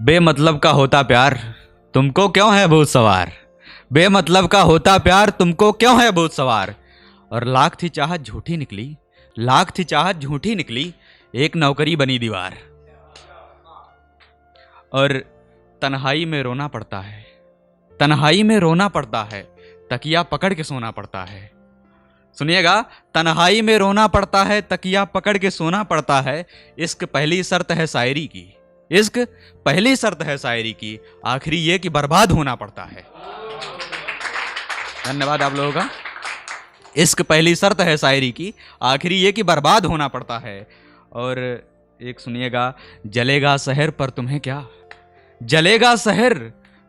बेमतलब का होता प्यार तुमको क्यों है भूत सवार। बेमतलब का होता प्यार तुमको क्यों है भूत सवार। और लाख थी चाहत झूठी निकली, लाख थी चाहत झूठी निकली, एक नौकरी बनी दीवार। और तन्हाई में रोना पड़ता है, तन्हाई में रोना पड़ता है, तकिया पकड़ के सोना पड़ता है। सुनिएगा, तन्हाई में रोना पड़ता है, तकिया पकड़ के सोना पड़ता है। इश्क पहली शर्त है शायरी की, इश्क पहली शर्त है शायरी की, आखिरी ये कि बर्बाद होना पड़ता है। धन्यवाद आप लोगों का। इश्क पहली शर्त है शायरी की, आखिरी ये कि बर्बाद होना पड़ता है। और एक सुनिएगा, जलेगा शहर पर तुम्हें क्या, जलेगा शहर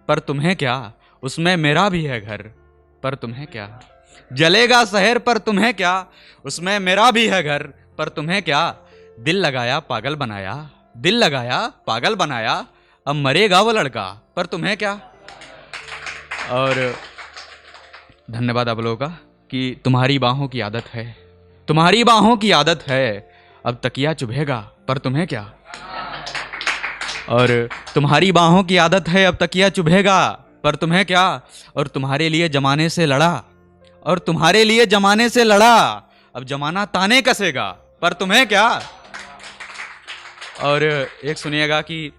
पर तुम्हें क्या, उसमें मेरा भी है घर पर तुम्हें क्या। जलेगा शहर पर तुम्हें क्या, उसमें मेरा भी है घर पर तुम्हें क्या। दिल लगाया पागल बनाया, दिल लगाया पागल बनाया, अब मरेगा वो लड़का पर तुम्हें क्या। और धन्यवाद आप लोगों का कि तुम्हारी बाहों की आदत है, तुम्हारी बाहों की आदत है, अब तकिया चुभेगा पर तुम्हें क्या। और तुम्हारी बाहों की आदत है, अब तकिया चुभेगा पर तुम्हें क्या। और तुम्हारे लिए जमाने से लड़ा, और तुम्हारे लिए जमाने से लड़ा, अब जमाना ताने कसेगा पर तुम्हें क्या। और एक सुनिएगा कि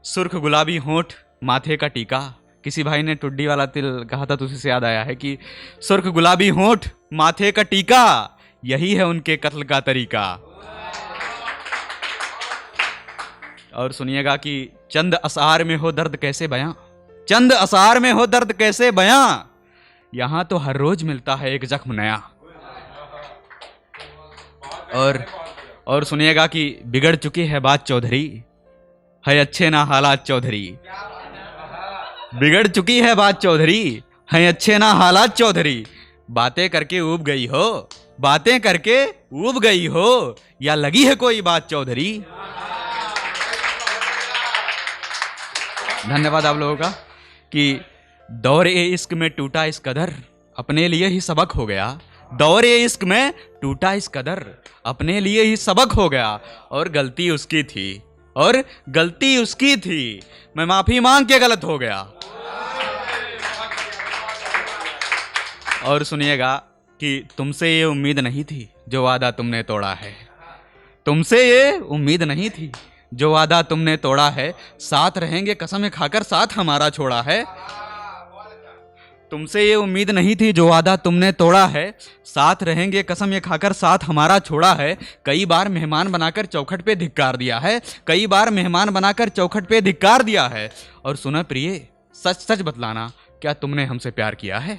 सुर्ख गुलाबी होंठ माथे का टीका, किसी भाई ने टुड्डी वाला तिल कहा था तो उसी से याद आया है कि सुर्ख गुलाबी होंठ माथे का टीका, यही है उनके कत्ल का तरीका। और सुनिएगा कि चंद असार में हो दर्द कैसे बयां, चंद असार में हो दर्द कैसे बयां, यहां तो हर रोज मिलता है एक जख्म नया। और सुनिएगा कि बिगड़ चुकी है बात चौधरी, है अच्छे ना हालात चौधरी। बिगड़ चुकी है बात चौधरी, है अच्छे ना हालात चौधरी। बातें करके ऊब गई हो, बातें करके ऊब गई हो, या लगी है कोई बात चौधरी। धन्यवाद आप लोगों का कि दौर ए इश्क में टूटा इस कदर, अपने लिए ही सबक हो गया। दौर ए इश्क में टूटा इस कदर, अपने लिए ही सबक हो गया। और गलती उसकी थी, और गलती उसकी थी, मैं माफी मांग के गलत हो गया। और सुनिएगा कि तुमसे ये उम्मीद नहीं थी जो वादा तुमने तोड़ा है, तुमसे ये उम्मीद नहीं थी जो वादा तुमने तोड़ा है। साथ रहेंगे कसम खाकर साथ हमारा छोड़ा है। तुमसे ये उम्मीद नहीं थी जो वादा तुमने तोड़ा है, साथ रहेंगे कसम ये खाकर साथ हमारा छोड़ा है। कई बार मेहमान बनाकर चौखट पे धिक्कार दिया है, कई बार मेहमान बनाकर चौखट पे धिक्कार दिया है। और सुना प्रिय, सच सच बतलाना, क्या तुमने हमसे प्यार किया है।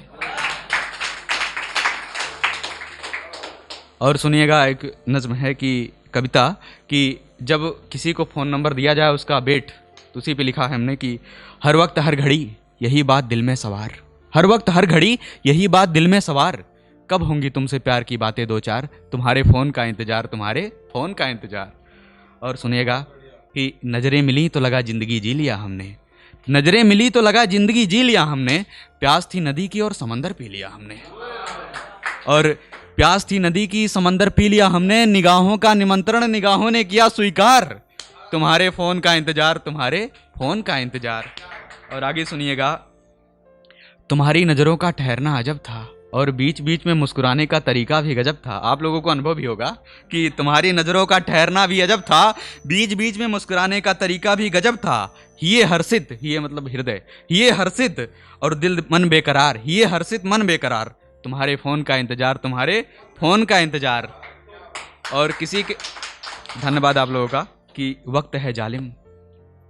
और सुनिएगा, एक नज्म है कि कविता कि जब किसी को फ़ोन नंबर दिया जाए उसका वेट, तो उसी पे लिखा है हमने कि हर वक्त हर घड़ी यही बात दिल में सवार, हर वक्त हर घड़ी यही बात दिल में सवार। कब होंगी तुमसे प्यार की बातें दो चार, तुम्हारे फ़ोन का इंतज़ार, तुम्हारे फ़ोन का इंतज़ार। और सुनिएगा कि नज़रें मिली तो लगा ज़िंदगी जी लिया हमने, नज़रें मिली तो लगा ज़िंदगी जी लिया हमने। प्यास थी नदी की और समंदर पी लिया हमने, और प्यास थी नदी की समंदर पी लिया हमने। निगाहों का निमंत्रण निगाहों ने किया स्वीकार, तुम्हारे फ़ोन का इंतज़ार, तुम्हारे फ़ोन का इंतज़ार। और आगे सुनिएगा, तुम्हारी नज़रों का ठहरना अजब था, और बीच बीच में मुस्कुराने का तरीका भी गजब था। आप लोगों को अनुभव भी होगा कि तुम्हारी नज़रों का ठहरना भी अजब था, बीच बीच में मुस्कुराने का तरीका भी गजब था। ये हर्षित, ये मतलब हृदय, ये हर्षित और दिल मन बेकरार, ये हर्षित मन बेकरार, तुम्हारे फ़ोन का इंतज़ार, तुम्हारे फ़ोन का इंतज़ार। और किसी के धन्यवाद आप लोगों का कि वक्त है जालिम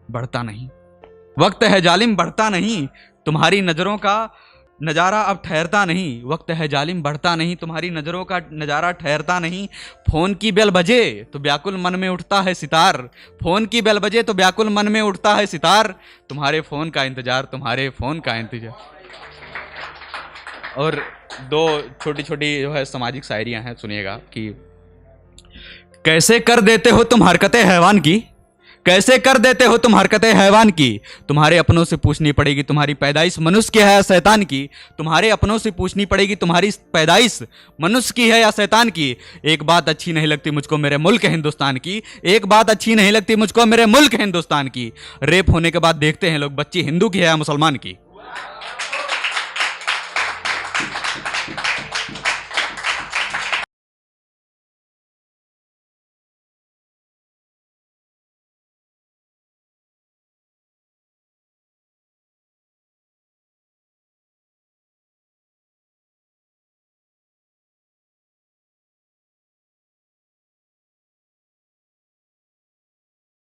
बढ़ता नहीं, वक्त है जालिम बढ़ता नहीं, तुम्हारी नज़रों का नज़ारा अब ठहरता नहीं। वक्त है जालिम बढ़ता नहीं, तुम्हारी नज़रों का नज़ारा ठहरता नहीं। फ़ोन की बेल बजे तो व्याकुल मन में उठता है सितार, फ़ोन की बेल बजे तो व्याकुल मन में उठता है सितार, तुम्हारे फ़ोन का इंतज़ार, तुम्हारे फ़ोन का इंतज़ार। और दो छोटी छोटी जो है सामाजिक शायरियाँ हैं, सुनिएगा कि कैसे कर देते हो तुम हरकतें हैवान की, कैसे कर देते हो तुम हरकतें हैवान की। तुम्हारे अपनों से पूछनी पड़ेगी तुम्हारी पैदाइश मनुष्य की है या शैतान की। तुम्हारे अपनों से पूछनी पड़ेगी तुम्हारी पैदाइश मनुष्य की है या शैतान की। एक बात अच्छी नहीं लगती मुझको मेरे मुल्क हिंदुस्तान की, एक बात अच्छी नहीं लगती मुझको मेरे मुल्क हिंदुस्तान की। रेप होने के बाद देखते हैं लोग बच्ची हिंदू की है या मुसलमान की।